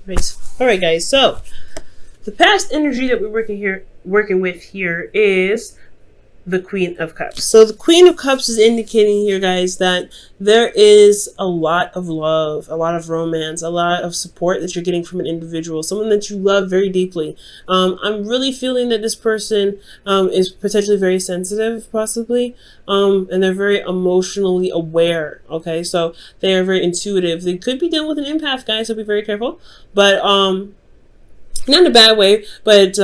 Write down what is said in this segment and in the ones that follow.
Right. All right, guys. So the past energy that we're working with here is the Queen of Cups. So the Queen of Cups is indicating here, guys, that there is a lot of love, a lot of romance, a lot of support that you're getting from an individual, someone that you love very deeply. I'm really feeling that this person is potentially very sensitive, possibly, and they're very emotionally aware. Okay, so they are very intuitive. They could be dealing with an empath, guys, so be very careful. But not in a bad way, but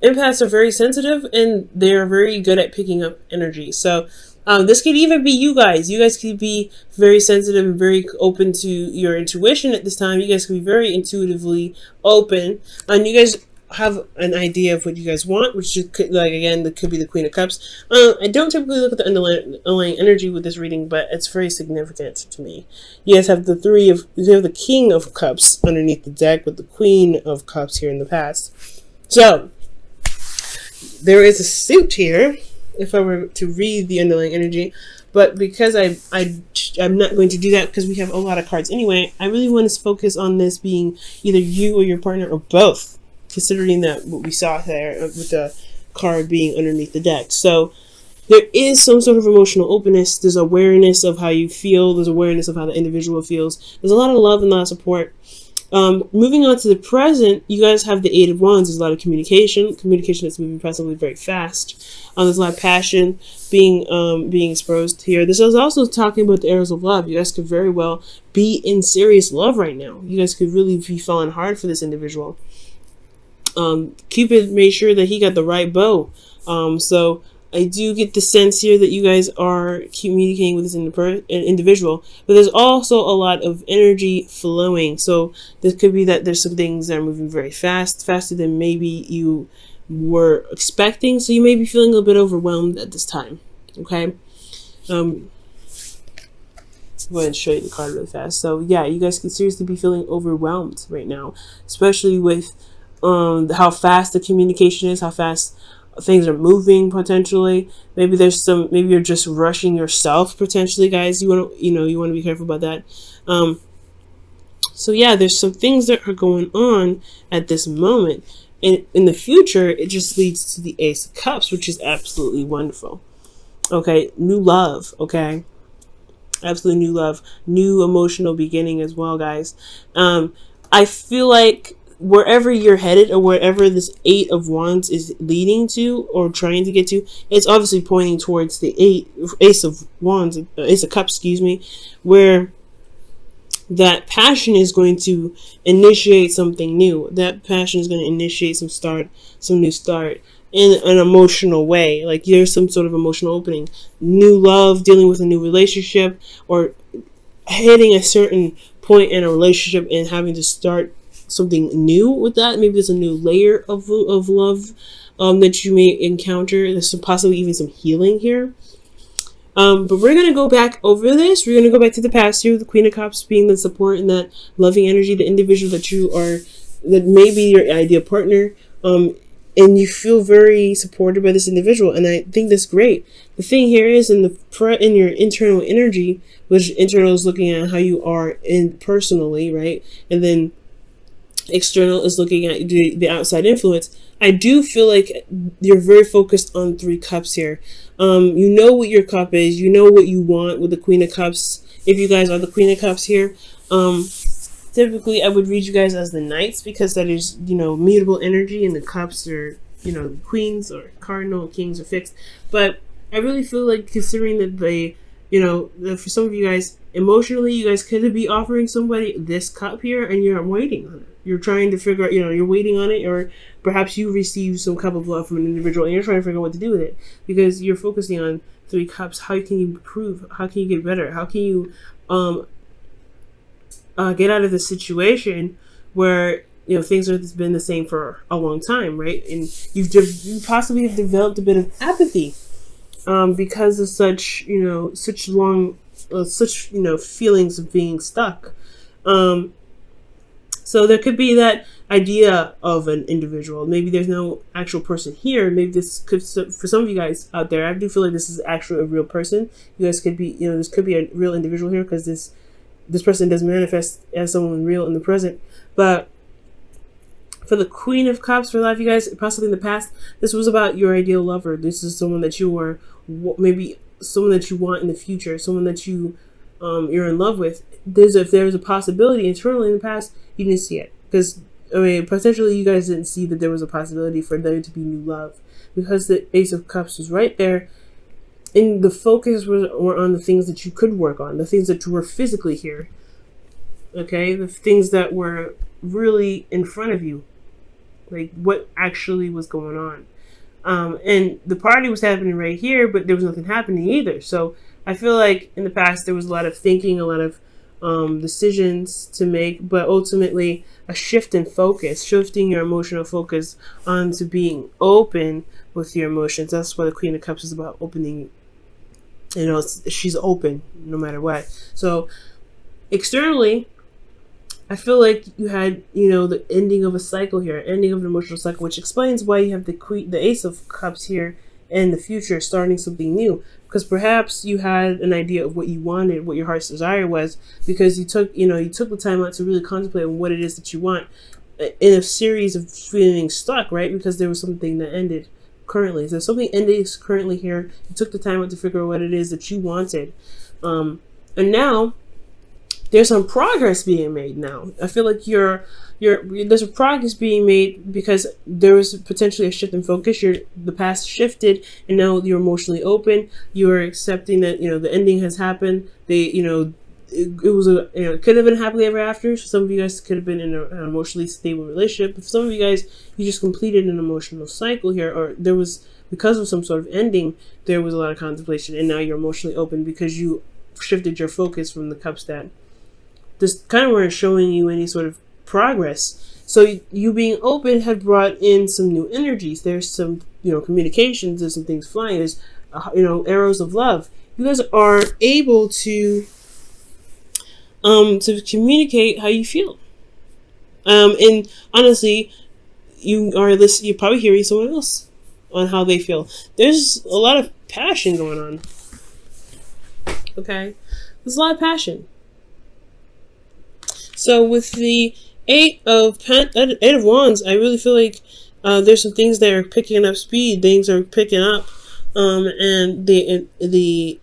empaths are very sensitive and they're very good at picking up energy. So this could even be you guys. You guys could be very sensitive and very open to your intuition at this time. You guys could be very intuitively open, and you guys have an idea of what you guys want, which could, like, again, that could be the Queen of Cups. I don't typically look at the underlying energy with this reading, but it's very significant to me. You guys have you have the King of Cups underneath the deck with the Queen of Cups here in the past. So there is a suit here, if I were to read the underlying energy, but because I'm not going to do that because we have a lot of cards anyway, I really want to focus on this being either you or your partner or both, considering that what we saw there with the card being underneath the deck. So there is some sort of emotional openness. There's awareness of how you feel. There's awareness of how the individual feels. There's a lot of love and a lot of support. Moving on to the present, you guys have the Eight of Wands. There's a lot of communication that's moving possibly very fast. There's a lot of passion being exposed here. This is also talking about the arrows of love. You guys could very well be in serious love right now. You guys could really be falling hard for this individual. Cupid made sure that he got the right bow. So I do get the sense here that you guys are communicating with this individual, but there's also a lot of energy flowing. So this could be that there's some things that are moving very fast, faster than maybe you were expecting. So you may be feeling a little bit overwhelmed at this time. Okay. Go ahead and show you the card really fast. So yeah, you guys could seriously be feeling overwhelmed right now, especially with how fast the communication is, how fast things are moving potentially. Maybe you're just rushing yourself potentially, guys. You want to be careful about that. So yeah, there's some things that are going on at this moment, and in the future it just leads to the Ace of Cups, which is absolutely wonderful. Okay, new love. Okay, absolutely new love, new emotional beginning as well, guys. I feel like wherever you're headed or wherever this Eight of Wands is leading to or trying to get to, it's obviously pointing towards the Ace of Wands, Ace of Cups, excuse me, where that passion is going to initiate something new. That passion is going to initiate some new start in an emotional way. Like there's some sort of emotional opening, new love, dealing with a new relationship, or hitting a certain point in a relationship and having to start something new with that. Maybe there's a new layer of love that you may encounter. There's possibly even some healing here. But we're going to go back over this. We're going to go back to the past here with the Queen of Cups being the support and that loving energy, the individual that may be your ideal partner. And you feel very supported by this individual. And I think that's great. The thing here is in your internal energy, which internal is looking at how you are personally, right? And then external is looking at the outside influence. I do feel like you're very focused on Three Cups here. You know what your cup is. You know what you want with the Queen of Cups. If you guys are the Queen of Cups here, typically I would read you guys as the Knights because that is, mutable energy, and the Cups are, Queens or Cardinal, Kings are fixed. But I really feel like, considering that that for some of you guys, emotionally, you guys could be offering somebody this cup here and you're waiting on it. You're trying to figure out, you're waiting on it, or perhaps you receive some cup of love from an individual and you're trying to figure out what to do with it because you're focusing on Three Cups. How can you improve? How can you get better? How can you get out of the situation where things have been the same for a long time, right? And you possibly have developed a bit of apathy because of such feelings of being stuck. So there could be that idea of an individual. Maybe there's no actual person here. Maybe this could, for some of you guys out there, I do feel like this is actually a real person. You guys could be, this could be a real individual here because this person does manifest as someone real in the present. But For the Queen of Cups, for a lot of you guys, possibly in the past, this was about your ideal lover. This is someone that you were, maybe someone that you want in the future, someone that you're in love with. If there's a possibility internally in the past, you didn't see it. Because, I mean, potentially you guys didn't see that there was a possibility for there to be new love. Because the Ace of Cups was right there, and the focus were on the things that you could work on, the things that were physically here. Okay? The things that were really in front of you. Like, what actually was going on. And the party was happening right here, but there was nothing happening either. So I feel like in the past there was a lot of thinking, a lot of decisions to make, but ultimately a shift in focus, shifting your emotional focus onto being open with your emotions. That's what the Queen of Cups is about, opening. You know, she's open no matter what. So externally, I feel like you had, you know, the ending of a cycle here, ending of an emotional cycle, which explains why you have the Ace of Cups here in the future, starting something new. Because perhaps you had an idea of what you wanted, what your heart's desire was, because you took the time out to really contemplate on what it is that you want in a series of feeling stuck, right? Because there was something that ended currently. So something ended currently here. You took the time out to figure out what it is that you wanted. And now there's some progress being made now. I feel like there's a progress being made because there was potentially a shift in focus. The past shifted, and now you're emotionally open. You're accepting that, you know, the ending has happened. It could have been happily ever after. Some of you guys could have been in an emotionally stable relationship. But for some of you guys, you just completed an emotional cycle here, or there was, because of some sort of ending, there was a lot of contemplation, and now you're emotionally open because you shifted your focus from the cups that this kind of weren't showing you any sort of progress. So you being open had brought in some new energies. There's some, you know, communications. There's some things flying. There's, arrows of love. You guys are able to communicate how you feel. And honestly, you're probably hearing someone else on how they feel. There's a lot of passion going on. Okay, there's a lot of passion. So with the Eight of Wands, I really feel like there's some things that are picking up speed. Things are picking up, and the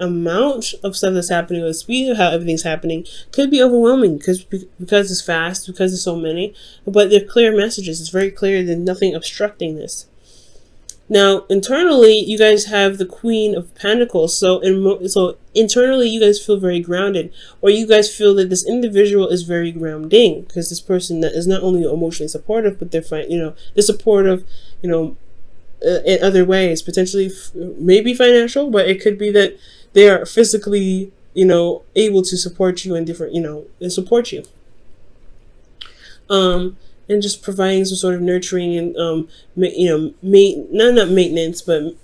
amount of stuff that's happening, or the speed of how everything's happening, could be overwhelming because it's fast, because there's so many. But they're clear messages. It's very clear. There's nothing obstructing this. Now, internally, you guys have the Queen of Pentacles. So internally, you guys feel very grounded, or you guys feel that this individual is very grounding, because this person that is not only emotionally supportive, but they're supportive, in other ways, potentially maybe financial, but it could be that they are physically, able to support you in different, support you. And just providing some sort of nurturing and, not maintenance, but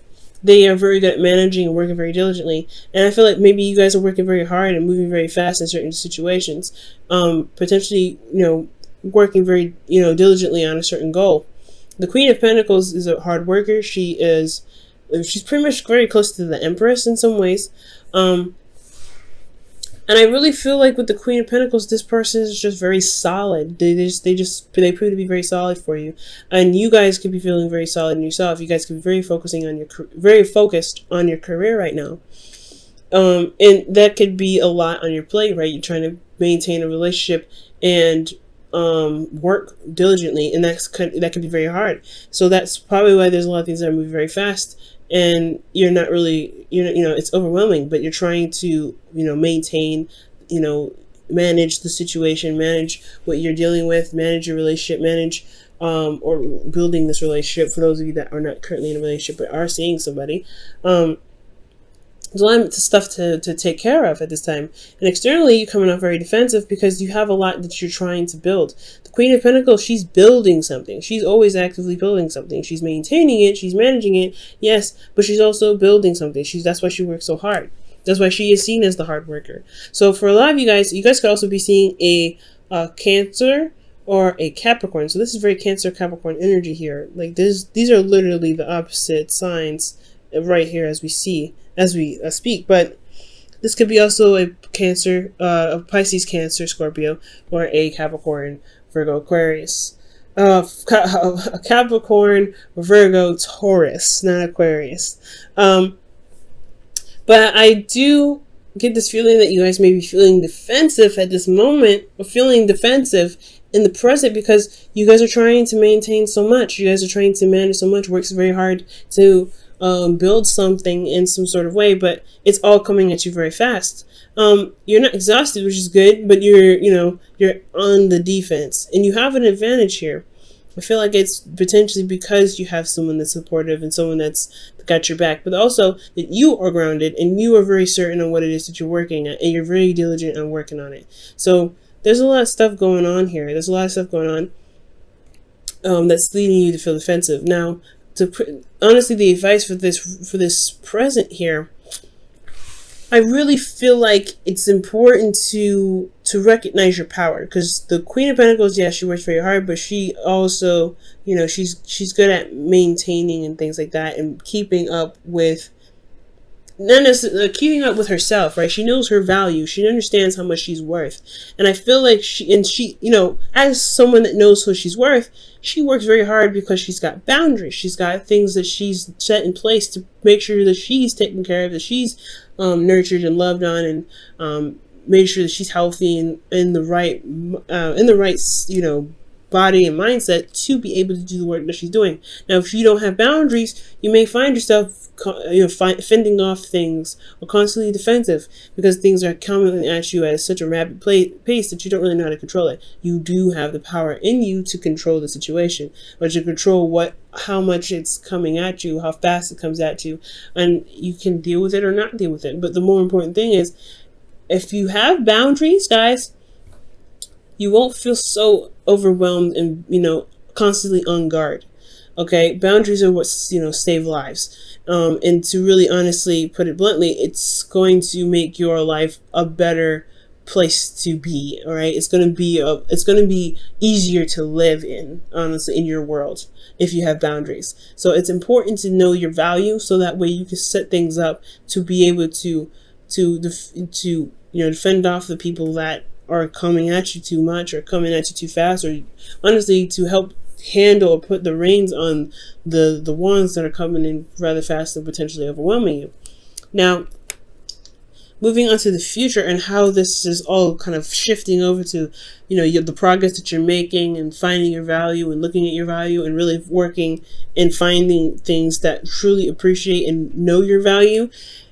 they are very good at managing and working very diligently. And I feel like maybe you guys are working very hard and moving very fast in certain situations, potentially, working very, diligently on a certain goal. The Queen of Pentacles is a hard worker. She's pretty much very close to the Empress in some ways. And I really feel like with the Queen of Pentacles, this person is just very solid. They prove to be very solid for you, and you guys could be feeling very solid in yourself. You guys could be very focused on your career right now, and that could be a lot on your plate, right? You're trying to maintain a relationship and work diligently, and that could be very hard. So that's probably why there's a lot of things that are moving very fast. And you're not really, it's overwhelming, but you're trying to, maintain, manage the situation, manage what you're dealing with, manage your relationship, manage, or building this relationship for those of you that are not currently in a relationship but are seeing somebody. There's a lot of stuff to take care of at this time. And externally, you're coming off very defensive because you have a lot that you're trying to build. The Queen of Pentacles, she's building something. She's always actively building something. She's maintaining it. She's managing it. Yes, but she's also building something. That's why she works so hard. That's why she is seen as the hard worker. So for a lot of you guys could also be seeing a Cancer or a Capricorn. So this is very Cancer Capricorn energy here. Like these are literally the opposite signs right here as we speak, but this could be also a Cancer, a Pisces, Cancer, Scorpio, or a Capricorn Virgo, Aquarius. Capricorn, Virgo, Taurus, not Aquarius. But I do get this feeling that you guys may be feeling defensive at this moment, or feeling defensive in the present, because you guys are trying to maintain so much. You guys are trying to manage so much, works very hard to build something in some sort of way, but it's all coming at you very fast. You're not exhausted, which is good, but you're on the defense, and you have an advantage here. I feel like it's potentially because you have someone that's supportive and someone that's got your back, but also that you are grounded and you are very certain on what it is that you're working at, and you're very diligent on working on it. So there's a lot of stuff going on here. There's a lot of stuff going on that's leading you to feel defensive. Now, honestly, the advice for this present here, I really feel like it's important to recognize your power, because the Queen of Pentacles, yeah, she works very hard, but she also, she's good at maintaining and things like that, and keeping up with, not necessarily keeping up with herself, right? She knows her value. She understands how much she's worth, and I feel like she, as someone that knows what she's worth, she works very hard because she's got boundaries. She's got things that she's set in place to make sure that she's taken care of, that she's nurtured and loved on, and made sure that she's healthy and in the right body and mindset to be able to do the work that she's doing. Now, if you don't have boundaries, you may find yourself fending off things, or constantly defensive, because things are coming at you at such a rapid pace that you don't really know how to control it. You do have the power in you to control the situation, or to control how much it's coming at you, how fast it comes at you, and you can deal with it or not deal with it. But the more important thing is, if you have boundaries, guys, you won't feel so overwhelmed and constantly on guard. Okay, boundaries are what save lives, and to really honestly put it bluntly, it's going to make your life a better place to be. All right, it's going to be easier to live in, honestly, in your world, if you have boundaries. So it's important to know your value, so that way you can set things up to be able to defend off the people that are coming at you too much, or coming at you too fast, or honestly to help handle or put the reins on the ones that are coming in rather fast and potentially overwhelming you. Now, moving on to the future and how this is all kind of shifting over to the progress that you're making, and finding your value, and looking at your value, and really working and finding things that truly appreciate and know your value.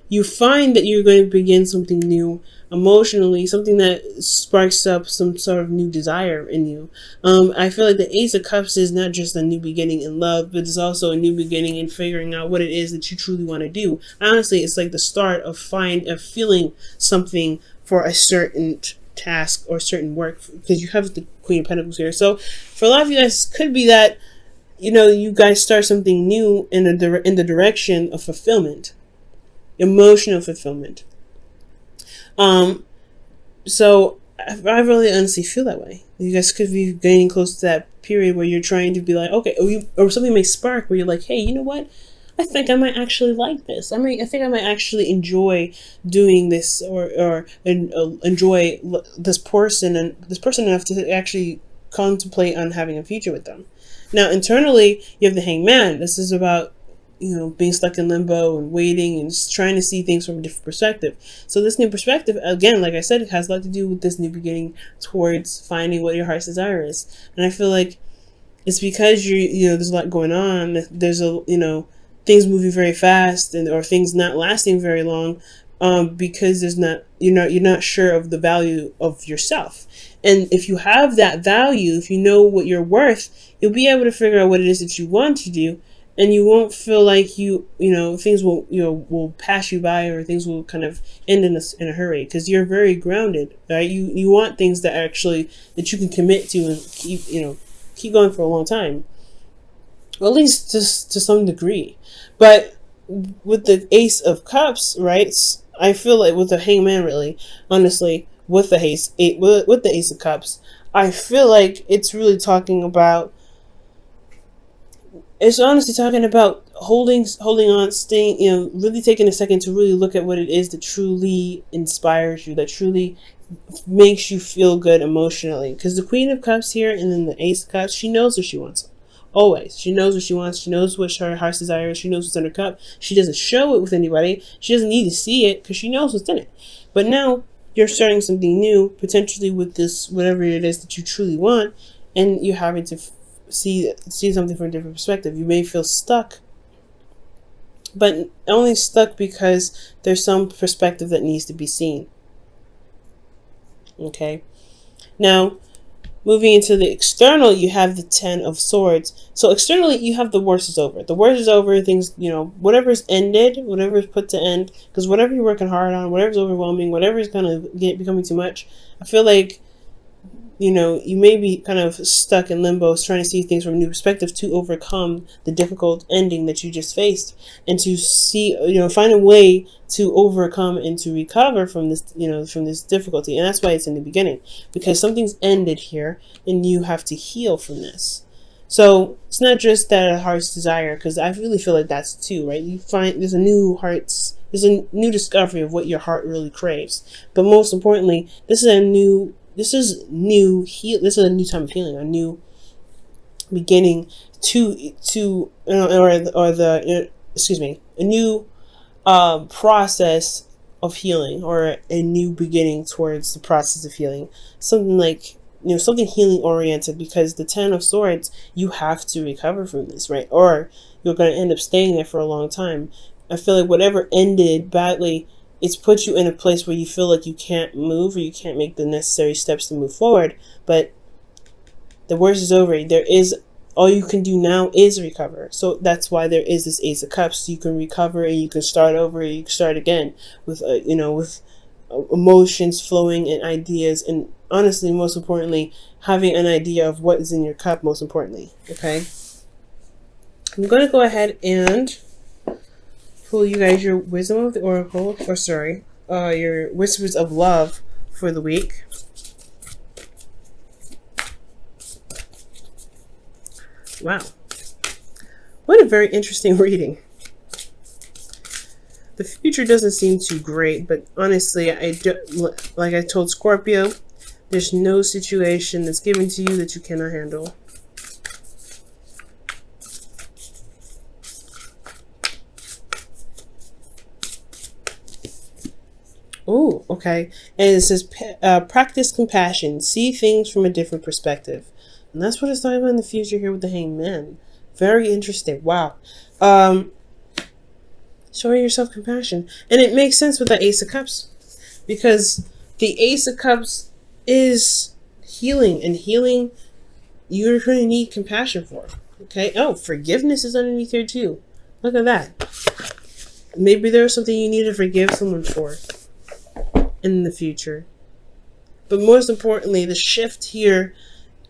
You find that you're going to begin something new emotionally, something that sparks up some sort of new desire in you. I feel like the Ace of Cups is not just a new beginning in love, but it's also a new beginning in figuring out what it is that you truly want to do. Honestly, it's like the start of feeling something for a certain task or certain work, because you have the Queen of Pentacles here. So for a lot of you guys, it could be that you guys start something new in the direction of fulfillment, emotional fulfillment. So I really honestly feel that way. You guys could be getting close to that period where you're trying to be like, okay, or something may spark where you're like, hey, you know what? I think I might actually like this. I think I might actually enjoy doing this, or enjoy this person enough to actually contemplate on having a future with them. Now, internally, you have the Hangman. This is about being stuck in limbo and waiting and just trying to see things from a different perspective. So this new perspective, again, like I said, it has a lot to do with this new beginning towards finding what your heart's desire is. And I feel like it's because there's a lot going on. There's things moving very fast, or things not lasting very long, because you're not sure of the value of yourself. And if you have that value, if you know what you're worth, you'll be able to figure out what it is that you want to do. And you won't feel like things will pass you by, or things will kind of end in a hurry, because you're very grounded, right? You want things that you can commit to and keep going for a long time, or at least just to some degree. But with the Ace of Cups, right? I feel like with the Hangman, really, honestly, with the Ace of Cups, I feel like it's really talking about. It's honestly talking about holding on, staying, really taking a second to really look at what it is that truly inspires you, that truly makes you feel good emotionally. Because the Queen of Cups here and then the Ace of Cups, she knows what she wants. Always. She knows what she wants. She knows what her heart's desire is. She knows what's in her cup. She doesn't show it with anybody. She doesn't need to see it because she knows what's in it. But now you're starting something new, potentially with this, whatever it is that you truly want, and you're having to see something from a different perspective. You may feel stuck, but only stuck because there's some perspective that needs to be seen. Okay. Now, moving into the external, you have the Ten of Swords. So externally, you have the worst is over. The worst is over. Things, whatever's ended, whatever's put to end, because whatever you're working hard on, whatever's overwhelming, whatever is kind of becoming too much, I feel like, you may be kind of stuck in limbo, trying to see things from a new perspective to overcome the difficult ending that you just faced, and to see, find a way to overcome and to recover from this, from this difficulty. And that's why it's in the beginning, because something's ended here and you have to heal from this. So it's not just that heart's desire, because I really feel like that's too, right? You find there's a new discovery of what your heart really craves. But most importantly, this is a new time of healing, a new beginning a new process of healing, or a new beginning towards the process of healing. Something like, something healing oriented, because the Ten of Swords, you have to recover from this, right? Or you're going to end up staying there for a long time. I feel like whatever ended badly, it's put you in a place where you feel like you can't move, or you can't make the necessary steps to move forward. But the worst is over. All you can do now is recover. So that's why there is this Ace of Cups. So you can recover and you can start over, and you can start again with, with emotions flowing and ideas. And honestly, most importantly, having an idea of what is in your cup, most importantly. Okay. I'm going to go ahead and pull you guys your Wisdom of the Oracle, your Whispers of Love for the week. Wow. What a very interesting reading. The future doesn't seem too great, but honestly, like I told Scorpio, there's no situation that's given to you that you cannot handle. Oh, okay. And it says, practice compassion. See things from a different perspective. And that's what it's talking about in the future here with the Hanged Man. Very interesting. Wow. Showing yourself compassion. And it makes sense with the Ace of Cups, because the Ace of Cups is healing, and healing you're going to need compassion for. Okay. Oh, forgiveness is underneath here too. Look at that. Maybe there's something you need to forgive someone for in the future. But most importantly, the shift here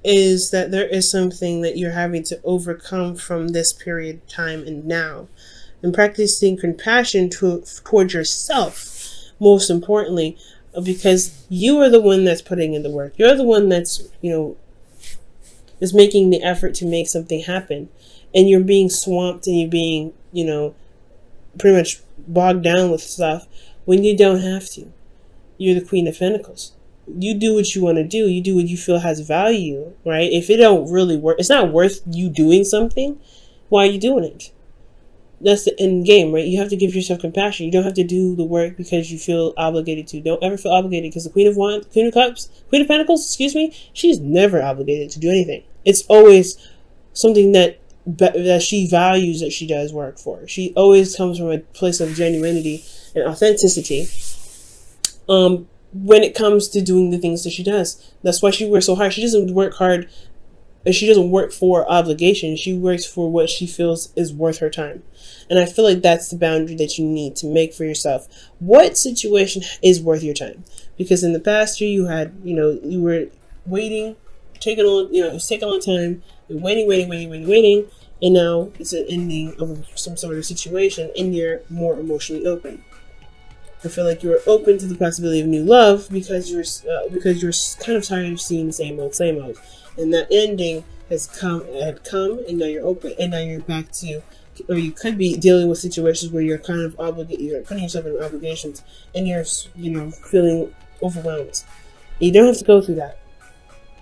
is that there is something that you're having to overcome from this period of time and now. And practicing compassion towards yourself, most importantly, because you are the one that's putting in the work. You're the one that's, is making the effort to make something happen. And you're being swamped, and you're being, pretty much bogged down with stuff when you don't have to. You're the Queen of Pentacles. You do what you want to do. You do what you feel has value, right? If it don't really work, it's not worth you doing something. Why are you doing it? That's the end game, right? You have to give yourself compassion. You don't have to do the work because you feel obligated to. Don't ever feel obligated, because the Queen of Pentacles, she's never obligated to do anything. It's always something that she values, that she does work for. She always comes from a place of genuinity and authenticity. When it comes to doing the things that she does. That's why she works so hard. She doesn't work hard, and she doesn't work for obligation. She works for what she feels is worth her time. And I feel like that's the boundary that you need to make for yourself. What situation is worth your time? Because in the past year, you had, you were waiting, it was taking a long time, you're waiting, and now it's an ending of some sort of situation, and you're more emotionally open. I feel like you were open to the possibility of new love because you're kind of tired of seeing the same old, and that ending had come, and now you're open, and now you're back to, or you could be dealing with situations where you're kind of you're putting yourself in obligations, and you're feeling overwhelmed. You don't have to go through that.